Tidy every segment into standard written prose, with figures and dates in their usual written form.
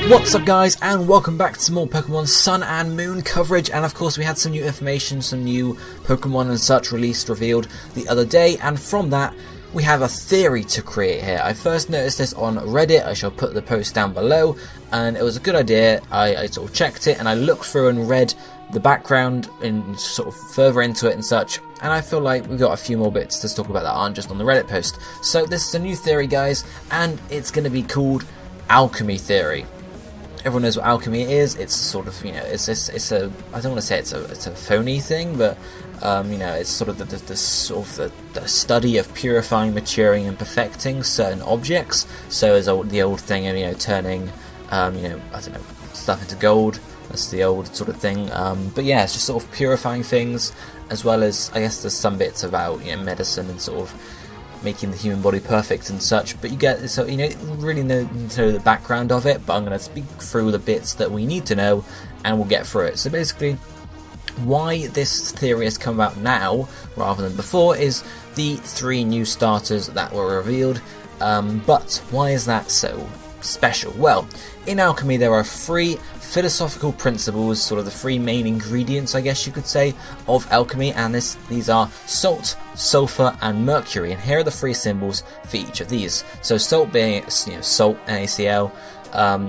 What's up guys, and welcome back to some more Pokemon Sun and Moon coverage. And of course we had some new information, some new Pokemon and such revealed the other day, and from that we have a theory to create here. I first noticed this on Reddit. I shall put the post down below, and it was a good idea. I sort of checked it and I looked through and read the background and sort of further into it and such, and I feel like we've got a few more bits to talk about that aren't just on the Reddit post. So this is a new theory guys, and it's going to be called Alchemy theory. Everyone knows what alchemy is. It's sort of, you know, it's a, I don't want to say it's a phony thing, but you know, it's sort of the study of purifying, maturing, and perfecting certain objects. So as the old thing of, you know, turning, you know, I don't know, stuff into gold. That's the old sort of thing. But yeah, it's just sort of purifying things, as well as, I guess there's some bits about, you know, medicine and sort of making the human body perfect and such. But you get, so you know, really know the background of it, but I'm going to speak through the bits that we need to know, and we'll get through it. So basically, why this theory has come about now rather than before is the 3 new starters that were revealed. But why is that so special? Well, in alchemy there are 3 philosophical principles, sort of the 3 main ingredients, I guess you could say, of alchemy, and these are salt, sulfur, and mercury. And here are the 3 symbols for each of these. So salt being, you know, salt, NaCl,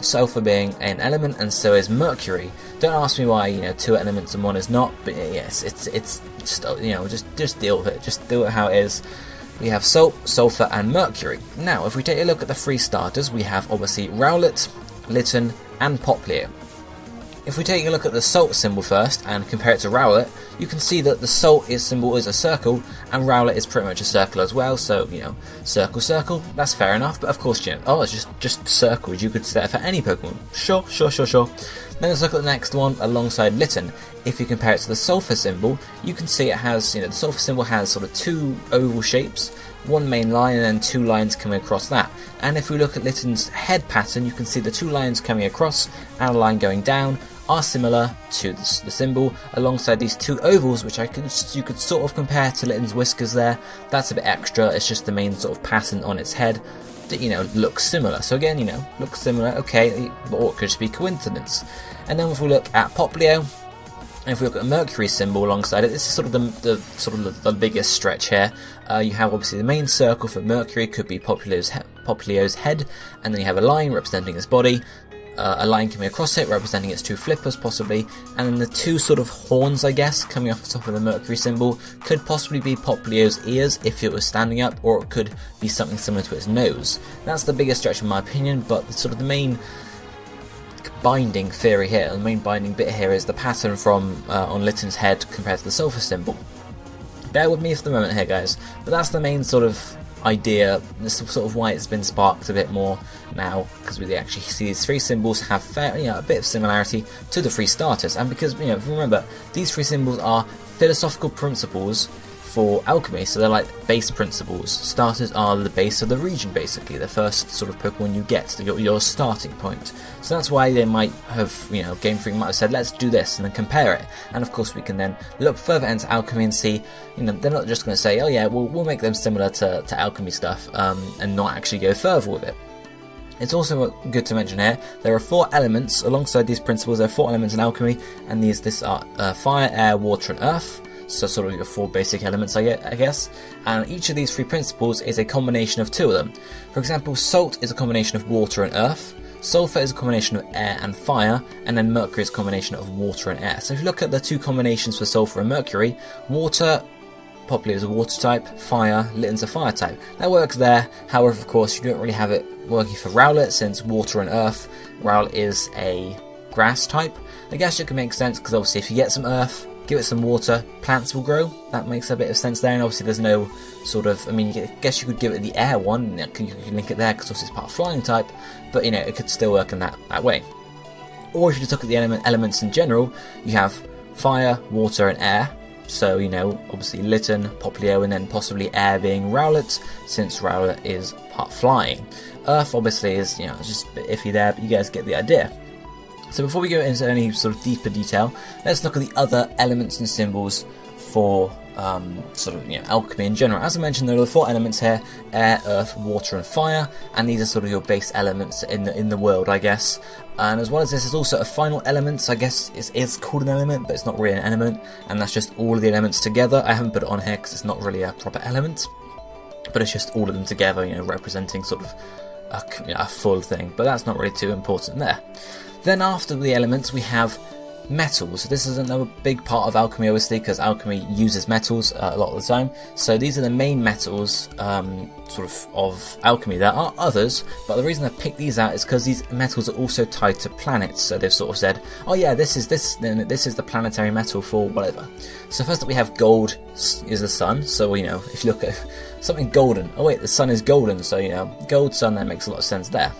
sulfur being an element, and so is mercury. Don't ask me why, you know, 2 elements and 1 is not, but yes, it's just, you know, just deal with it. Just deal with how it is. We have salt, sulfur, and mercury. Now, if we take a look at the 3 starters, we have obviously Rowlet, Litten, and Popplio. If we take a look at the salt symbol first and compare it to Rowlet, you can see that the salt symbol is a circle, and Rowlet is pretty much a circle as well. So, you know, circle, circle, that's fair enough. But of course, you know, oh, it's just circles. You could say that for any Pokemon. Sure. Then let's look at the next one alongside Litten. If you compare it to the sulfur symbol, you can see it has, you know, the sulfur symbol has sort of 2 oval shapes, 1 main line, and then 2 lines coming across that. And if we look at Litten's head pattern, you can see the 2 lines coming across and a line going down are similar to the symbol, alongside these 2 ovals, which you could sort of compare to Litten's whiskers there. That's a bit extra. It's just the main sort of pattern on its head that, you know, looks similar. So again, you know, looks similar, okay, or it could just be coincidence. And then if we look at Popplio, and if we look at the mercury symbol alongside it, this is sort of the biggest stretch here. You have obviously the main circle for mercury could be Popplio's head, and then you have a line representing his body, a line coming across it representing its 2 flippers possibly, and then the 2 sort of horns, I guess, coming off the top of the mercury symbol could possibly be Popplio's ears if it was standing up, or it could be something similar to its nose. That's the biggest stretch in my opinion, but sort of the main binding theory here, the main binding bit here, is the pattern from on Litten's head compared to the sulfur symbol. Bear with me for the moment here guys, but that's the main sort of idea. This is sort of why it's been sparked a bit more now, because we actually see these 3 symbols have a bit of similarity to the 3 starters, and because, you know, remember, these 3 symbols are philosophical principles for alchemy, so they're like base principles. Starters are the base of the region, basically, the first sort of Pokemon you get, your starting point. So that's why they might have, you know, Game Freak might have said, let's do this, and then compare it. And of course we can then look further into alchemy and see, you know, they're not just going to say, oh yeah, we'll make them similar to alchemy stuff, and not actually go further with it. It's also good to mention here, there are 4 elements, alongside these principles, there are 4 elements in alchemy, and these are fire, air, water, and earth. So sort of your 4 basic elements, I guess, and each of these 3 principles is a combination of 2 of them. For example, salt is a combination of water and earth, sulfur is a combination of air and fire, and then mercury is a combination of water and air. So if you look at the 2 combinations for sulfur and mercury, water, Popplio is a water type, fire, Litten's a fire type. That works there, however, of course, you don't really have it working for Rowlet, since water and earth, Rowlet is a grass type. I guess it can make sense, because obviously if you get some earth, give it some water, plants will grow. That makes a bit of sense there, and obviously there's no sort of, I mean, I guess you could give it the air one, you can link it there, because obviously it's part of flying type, but, you know, it could still work in that way. Or if you just look at the elements in general, you have fire, water, and air. So, you know, obviously Litten, Popplio, and then possibly air being Rowlet, since Rowlet is part flying. Earth obviously is, you know, it's just a bit iffy there, but you guys get the idea. So before we go into any sort of deeper detail, let's look at the other elements and symbols for sort of alchemy in general. As I mentioned, there are the 4 elements here: air, earth, water, and fire, and these are sort of your base elements in the world, I guess. And as well as this, there's also a final element. I guess it's called an element, but it's not really an element, and that's just all of the elements together. I haven't put it on here because it's not really a proper element, but it's just all of them together, representing sort of a full thing. But that's not really too important there. Then after the elements, we have metals. This is another big part of alchemy, obviously, because alchemy uses metals a lot of the time. So these are the main metals of alchemy. There are others, but the reason I've picked these out is because these metals are also tied to planets. So they've sort of said, oh yeah, this is the planetary metal for whatever. So first up we have gold is the sun. So if you look at something golden, oh wait, the sun is golden, so gold, sun, that makes a lot of sense there.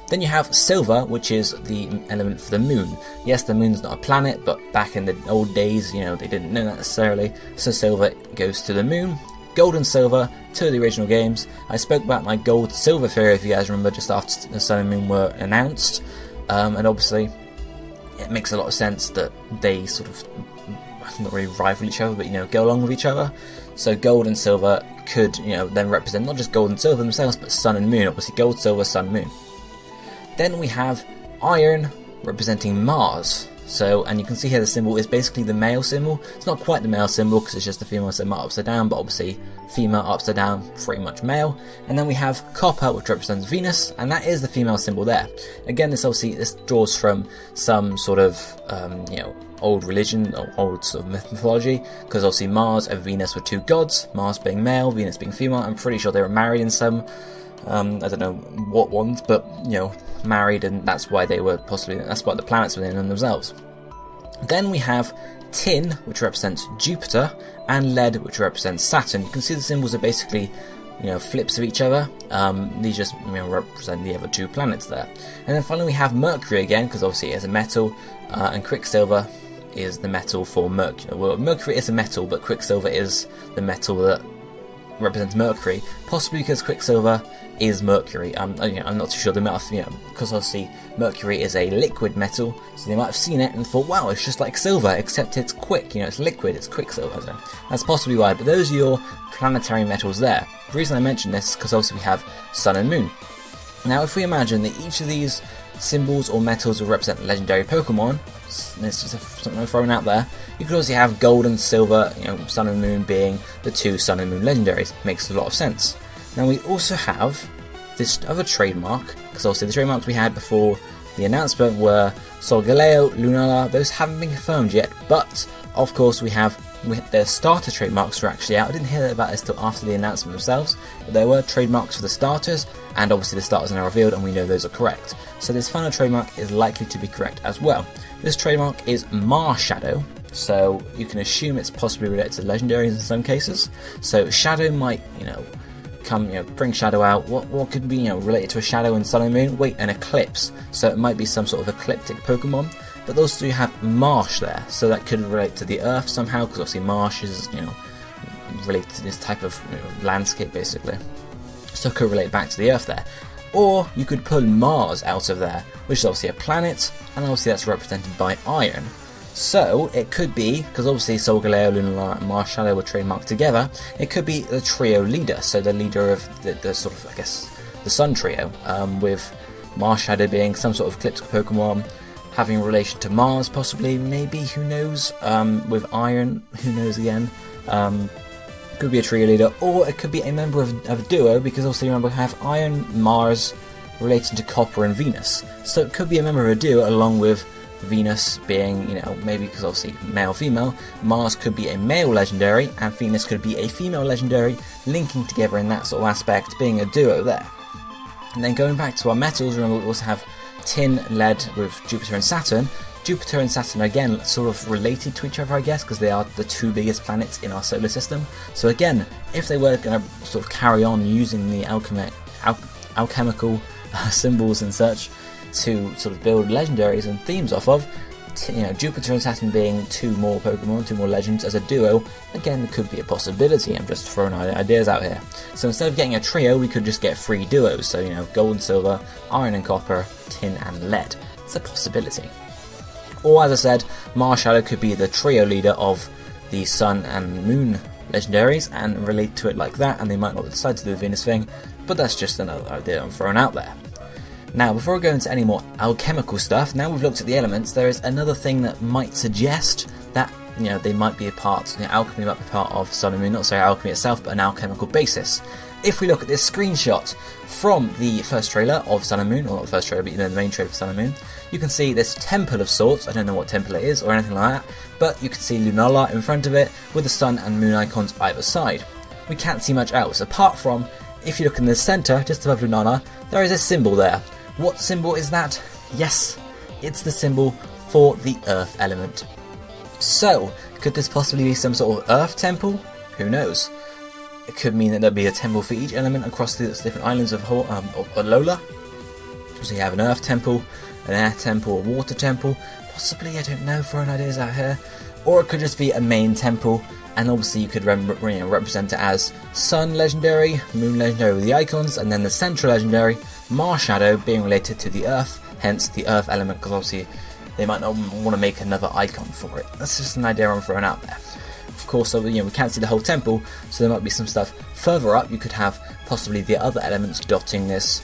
Then you have silver, which is the element for the moon. Yes, the moon's not a planet, but back in the old days, they didn't know that necessarily. So silver goes to the moon. Gold and silver, 2 of the original games. I spoke about my gold-silver theory, if you guys remember, just after the sun and moon were announced. And obviously, it makes a lot of sense that they sort of, not really rival each other, but go along with each other. So gold and silver could, then represent not just gold and silver themselves, but sun and moon. Obviously, gold, silver, sun, moon. Then we have iron, representing Mars. So, and you can see here the symbol is basically the male symbol. It's not quite the male symbol because it's just the female symbol upside down, but obviously female upside down, pretty much male. And then we have copper, which represents Venus, and that is the female symbol there. Again, this draws from some sort of old religion or old sort of mythology, because obviously Mars and Venus were 2 gods, Mars being male, Venus being female. I'm pretty sure they were married in some, I don't know what ones, but married, and that's why that's what the planets were in themselves. Then we have tin, which represents Jupiter, and lead, which represents Saturn. You can see the symbols are basically flips of each other. These just represent the other 2 planets there. And then finally we have Mercury again, because obviously it is a metal, and Quicksilver is the metal for Mercury. Well, Mercury is a metal, but Quicksilver is the metal that represents Mercury, possibly because Quicksilver is Mercury. I'm not too sure. They might have, because obviously Mercury is a liquid metal, so they might have seen it and thought, wow, it's just like silver, except it's quick. It's liquid, it's Quicksilver. So that's possibly why. But those are your planetary metals there. The reason I mention this is because obviously we have sun and moon. Now, if we imagine that each of these symbols or metals will represent legendary Pokemon, there's just something I'm throwing out there. You could also have gold and silver, sun and moon being the 2 sun and moon legendaries. Makes a lot of sense. Now we also have this other trademark, because obviously the trademarks we had before the announcement were Solgaleo, Lunala. Those haven't been confirmed yet, but of course we have their starter trademarks were actually out. I didn't hear about this till after the announcement themselves, but there were trademarks for the starters, and obviously the starters are now revealed, and we know those are correct. So this final trademark is likely to be correct as well. This trademark is Marshadow, so you can assume it's possibly related to legendaries in some cases. So Shadow might, bring Shadow out. What could be, related to a Shadow and Sun and Moon? Wait, an eclipse. So it might be some sort of ecliptic Pokemon. But also you have marsh there, so that could relate to the Earth somehow, because obviously marsh is, related to this type of landscape basically. So it could relate back to the Earth there. Or you could pull Mars out of there, which is obviously a planet, and obviously that's represented by iron. So it could be, because obviously Solgaleo, Lunala, and Marshadow were trademarked together, it could be the trio leader, so the leader of the sort of, I guess, the Sun trio, with Marshadow being some sort of ecliptic Pokemon, having relation to Mars, possibly, maybe, who knows, with Iron, who knows again, could be a trio leader, or it could be a member of a duo, because also remember we have Iron, Mars, relating to Copper and Venus, so it could be a member of a duo, along with Venus being, maybe because obviously male-female, Mars could be a male legendary, and Venus could be a female legendary, linking together in that sort of aspect, being a duo there. And then going back to our metals, remember we also have tin, lead with Jupiter and Saturn. Jupiter and Saturn are again sort of related to each other, I guess, because they are the 2 biggest planets in our solar system. So again, if they were going to sort of carry on using the alchemical symbols and such to sort of build legendaries and themes off of, Jupiter and Saturn being 2 more Pokemon, 2 more legends as a duo, again, could be a possibility. I'm just throwing ideas out here. So instead of getting a trio, we could just get 3 duos. So, gold and silver, iron and copper, tin and lead. It's a possibility. Or, as I said, Marshadow could be the trio leader of the Sun and Moon legendaries and relate to it like that, and they might not decide to do the Venus thing, but that's just another idea I'm throwing out there. Now, before I go into any more alchemical stuff, now we've looked at the elements, there is another thing that might suggest that, you know, they might be a part, you know, alchemy might be part of Sun and Moon, not necessarily alchemy itself, but an alchemical basis. If we look at this screenshot from the first trailer of Sun and Moon, or not the first trailer, but you know, the main trailer for Sun and Moon, you can see this temple of sorts. I don't know what temple it is or anything like that, but you can see Lunala in front of it with the Sun and Moon icons either side. We can't see much else, apart from, if you look in the centre, just above Lunala, there is a symbol there. What symbol is that? Yes, it's the symbol for the Earth element. So, could this possibly be some sort of Earth temple? Who knows? It could mean that there'll be a temple for each element across the different islands of Alola. So you have an Earth temple, an Air temple, a Water temple, possibly, I don't know, throwing ideas out here. Or it could just be a main temple, and obviously you could represent it as Sun legendary, Moon legendary with the icons, and then the central legendary, Marshadow, being related to the Earth, hence the Earth element, because obviously they might not want to make another icon for it. That's just an idea I'm throwing out there. Of course, you know, we can't see the whole temple, so there might be some stuff further up. You could have possibly the other elements dotting this,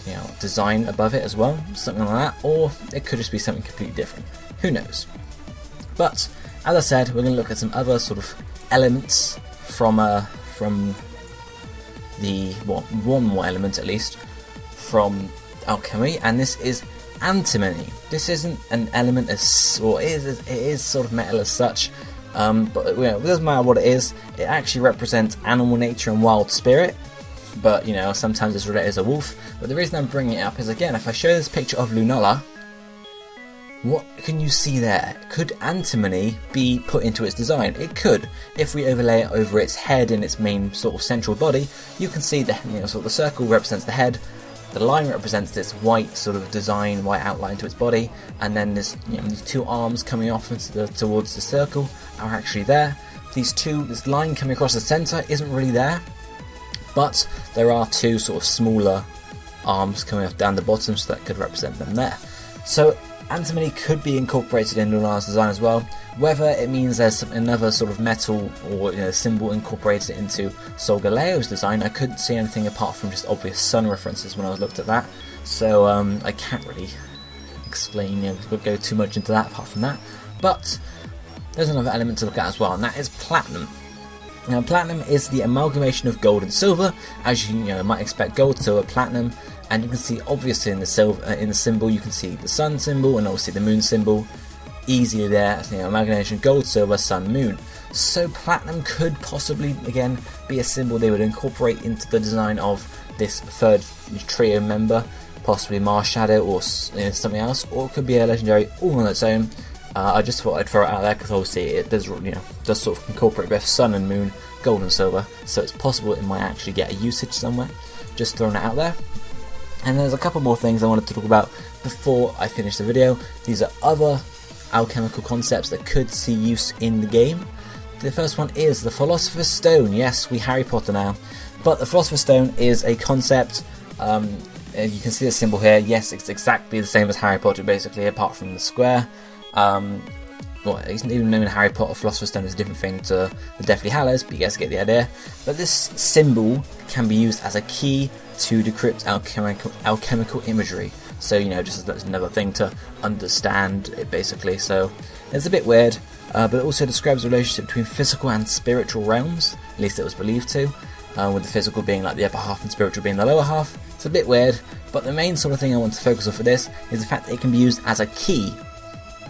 you know, design above it as well, something like that, or it could just be something completely different. Who knows? But as I said, we're going to look at some other sort of elements from the one more element at least from alchemy, and this is antimony. This isn't an element as, or it is sort of metal as such, but you know, it doesn't matter what it is. It actually represents animal nature and wild spirit, but you know, sometimes it's related as a wolf. But the reason I'm bringing it up is, again, if I show this picture of Lunala, what can you see there? Could antimony be put into its design? It could. If we overlay it over its head and its main sort of central body, you can see the, you know, sort of the circle represents the head, the line represents this white sort of design, white outline to its body, and then this, you know, these two arms coming off towards the circle are actually there. This line coming across the centre isn't really there, but there are two sort of smaller arms coming off down the bottom, so that could represent them there. So antimony could be incorporated in Lunala's design as well. Whether it means there's another sort of metal or, you know, symbol incorporated into Solgaleo's design, I couldn't see anything apart from just obvious sun references when I looked at that. So I can't really explain, you know, go too much into that apart from that. But there's another element to look at as well, and that is platinum. Now, platinum is the amalgamation of gold and silver. As you know, might expect, gold, silver, platinum. And you can see, obviously, in the symbol, you can see the sun symbol and obviously the moon symbol. Easily there, you know, amalgamation, gold, silver, sun, moon. So platinum could possibly, again, be a symbol they would incorporate into the design of this third trio member, possibly Marshadow or, you know, something else, or it could be a legendary all on its own. I just thought I'd throw it out there because obviously it does, you know, does sort of incorporate both sun and moon, gold and silver. So it's possible it might actually get a usage somewhere. Just throwing it out there. And there's a couple more things I wanted to talk about before I finish the video. These are other alchemical concepts that could see use in the game. The first one is the Philosopher's Stone. Yes, we Harry Potter now. But the Philosopher's Stone is a concept, you can see the symbol here. Yes, it's exactly the same as Harry Potter basically, apart from the square. Well, it's not even known in Harry Potter. Philosopher's Stone is a different thing to the Deathly Hallows, but you guys get the idea. But this symbol can be used as a key to decrypt alchemical imagery. So, you know, just as another thing to understand it basically. So it's a bit weird, but it also describes the relationship between physical and spiritual realms, at least it was believed to, with the physical being like the upper half and spiritual being the lower half. It's a bit weird, but the main sort of thing I want to focus on for this is the fact that it can be used as a key.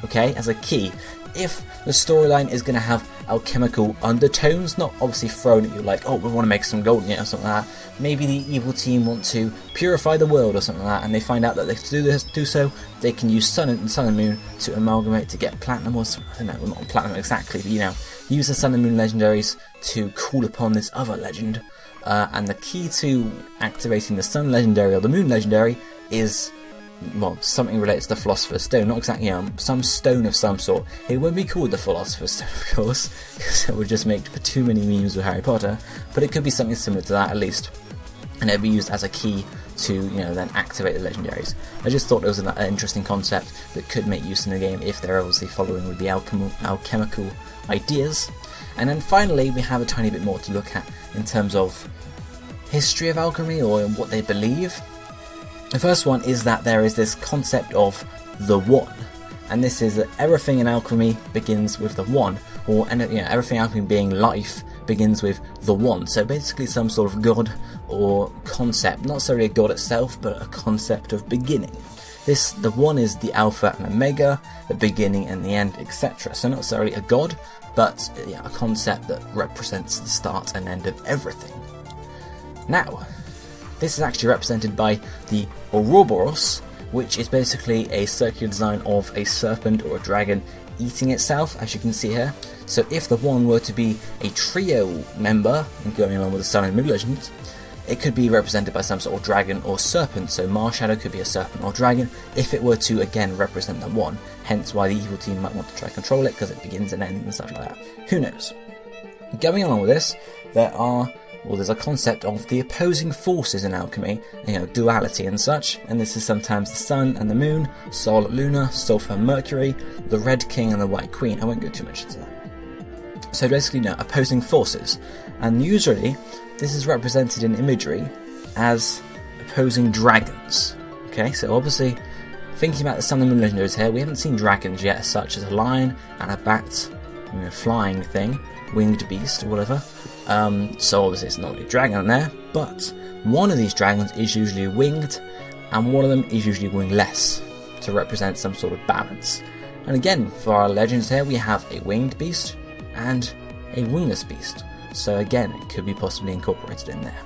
Okay, as a key. If the storyline is going to have alchemical undertones, not obviously thrown at you like, oh, we want to make some gold, you know, something like that. Maybe the evil team want to purify the world or something like that, and they find out that they can do so, they can use sun and moon to amalgamate to get platinum, or something. No, not platinum exactly, but, you know, use the sun and moon legendaries to call upon this other legend. And the key to activating the sun legendary or the moon legendary is, well, something related to the Philosopher's Stone, not exactly, you know, some stone of some sort. It wouldn't be called the Philosopher's Stone, of course, because it would just make for too many memes with Harry Potter, but it could be something similar to that at least, and it would be used as a key to, you know, then activate the legendaries. I just thought it was an interesting concept that could make use in the game if they're obviously following with the alchemical ideas. And then finally we have a tiny bit more to look at in terms of history of alchemy, or what they believe. The first one is that there is this concept of the One, and this is that everything in alchemy begins with the One, or everything in alchemy being life begins with the One. So basically some sort of god or concept, not necessarily a god itself, but a concept of beginning. The One is the Alpha and Omega, the beginning and the end, etc. So not necessarily a god, but a concept that represents the start and end of everything. Now, this is actually represented by the Ouroboros, which is basically a circular design of a serpent or a dragon eating itself, as you can see here. So if the One were to be a trio member, and going along with the Sun and Moon legend, it could be represented by some sort of dragon or serpent. So Marshadow could be a serpent or dragon if it were to again represent the One, hence why the evil team might want to try to control it, because it begins and ends and stuff like that. Who knows? Going along with this, there's a concept of the opposing forces in alchemy, duality and such, and this is sometimes the Sun and the Moon, Sol, Luna, Sulfur, Mercury, the Red King and the White Queen. I won't go too much into that. So basically, opposing forces, and usually this is represented in imagery as opposing dragons. Okay, so obviously, thinking about the Sun and Moon legendaries here, we haven't seen dragons yet as such, as a lion and a bat, flying thing, winged beast or whatever. So obviously it's not really a dragon there, but one of these dragons is usually winged, and one of them is usually wingless, to represent some sort of balance. And again, for our legends here, we have a winged beast and a wingless beast. So again, it could be possibly incorporated in there.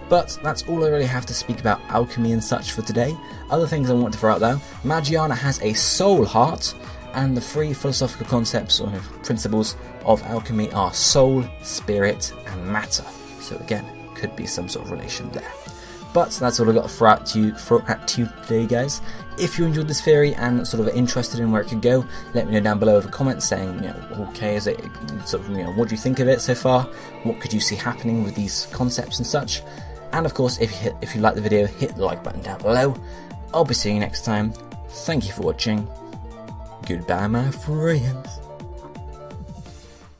But that's all I really have to speak about alchemy and such for today. Other things I want to throw out though, Magiana has a soul heart, and the three philosophical concepts or principles of alchemy are soul, spirit, and matter. So again, could be some sort of relation there. But that's all I've got to throw at you today, guys. If you enjoyed this theory and sort of interested in where it could go, let me know down below with a comment saying, okay, is it sort of, what do you think of it so far? What could you see happening with these concepts and such? And of course, if you like the video, hit the like button down below. I'll be seeing you next time. Thank you for watching. Goodbye, my friends.